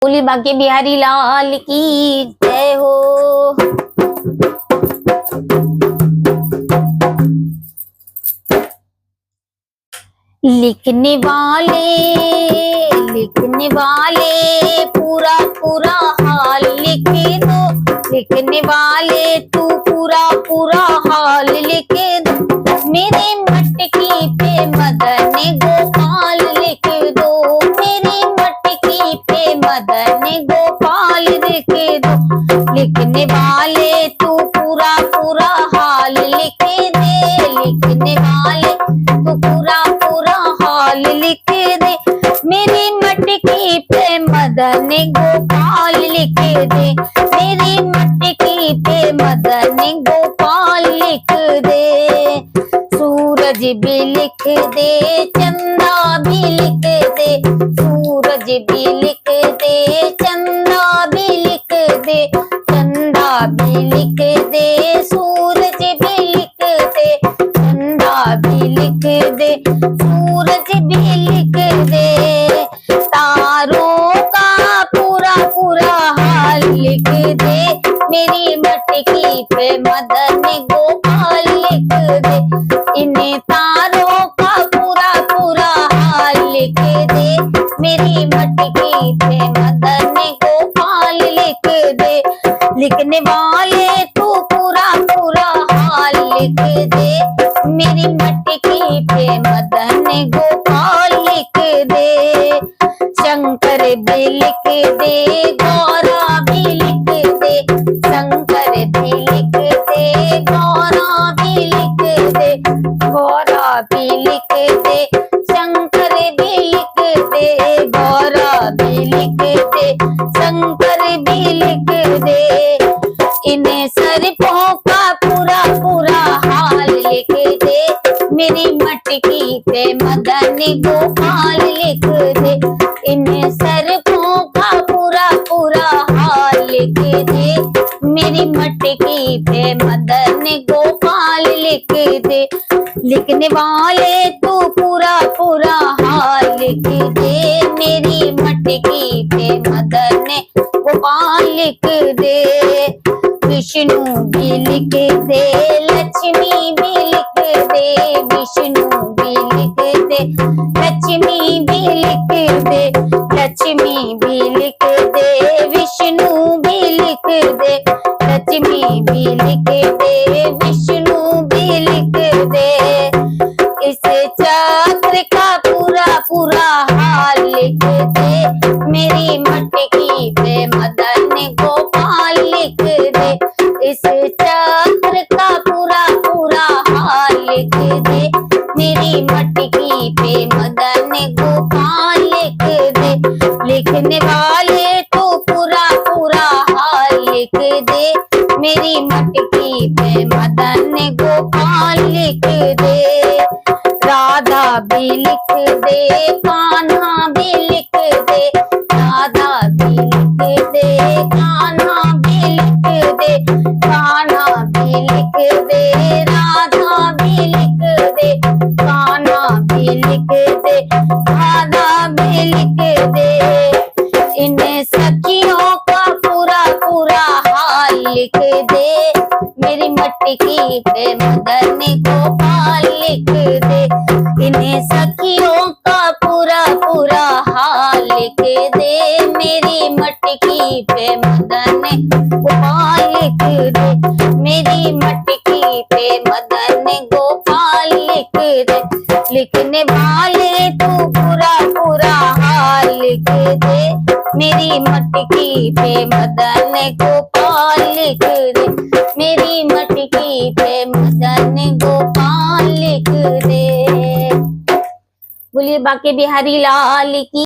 बोली बांके बिहारी लाल की जय हो। लिखने वाले पूरा पूरा हाल लिख दो। लिखने वाले तू पूरा पूरा हाल लिख दो। मेरे मटकी पे मदन गोपाल लिख दो। मेरी मटकी पे मदन गोपाल लिख दो। लिखने वाले तू पूरा पूरा हाल लिख दे। लिखने वाले तू पूरा पूरा हाल लिख दे। मेरी मटकी पे मदन गोपाल लिख दे। मेरी मटकी पे मदन गोपाल लिख दे। सूरज भी लिख दे, चंदा भी लिख दे। सूरज भी लिख दे, चंदा भी लिख दे। चंदा भी लिख दे, सूरज भी लिख दे। चंदा भी लिख दे, सूरज भी लिख दे। तारों का पूरा पूरा हाल लिख दे। मेरी मटकी पे मदन गोपाल लिख दे। इन्हें तारों का पूरा पूरा हाल लिख दे। मेरी मटकी पे मदन गोपाल लिख दे। लिखने वाले तू पूरा पूरा हाल लिख दे। मेरी मटकी पे मदन गोपाल लिख दे। शंकर भी लिख दे, गौरा भी लिख दे। शंकर भी लिख दे, गौरा भी लिख दे। गौरा भी लिख दे, शंकर भी लिख दे। गौरा भी लिख दे, शंकर भी लिख दे। इन्हें सरपों का पूरा पूरा हाल लिख दे। मेरी मटकी पे मदन गोपाल लिख दे। इन्हें सरपों का पूरा पूरा हाल लिख दे। मेरी मटकी पे मदन गोपाल लिख दे। लिखने वाले तू पूरा पूरा हाल लिख दे। मेरी मटकी पे मदन गोपाल लिख दे। विष्णु भी लिख दे, लक्ष्मी भी लिख दे। विष्णु भी लिख दे, लक्ष्मी भी लिख दे। लक्ष्मी भी लिख दे, विष्णु भी लिख दे। लक्ष्मी भी लिख दे, विष्णु भी लिख दे। इस चक्र का पूरा पूरा हाल लिख दे। मेरी मटकी पे मदन गोपाल लिख दे। इस चक्र का पूरा पूरा हाल लिख दे। मेरी मटकी पे मदन गोपाल लिख दे। लिखने वाले तू पूरा पूरा हाल लिख दे। मेरी मटकी पे मदन गोपाल लिख दे। राधा भी लिख दे, कान्हा भी लिख दे। राधा भी लिख दे, कान्हा भी लिख दे। कान्हा भी लिख दे, राधा भी लिख दे। कान्हा भी लिख दे, राधा भी लिख दे। इन्हें सखियों का पूरा पूरा हाल लिख दे। मेरी मटकी पे मदन गोपाल लिख दे। इन्हें सखियों का पूरा पूरा हाल लिख दे। मेरी मटकी पे मदन गोपाल लिख दे। मेरी मटकी पे मदन गोपाल लिख दे। लिखने वाले तू पूरा पूरा हाल लिख दे। मेरी मटकी पे मदन गोपाल लिख दे। मेरी मटकी पे मदन गोपाल लिख दे। बोलिए बांके बिहारी लाल की।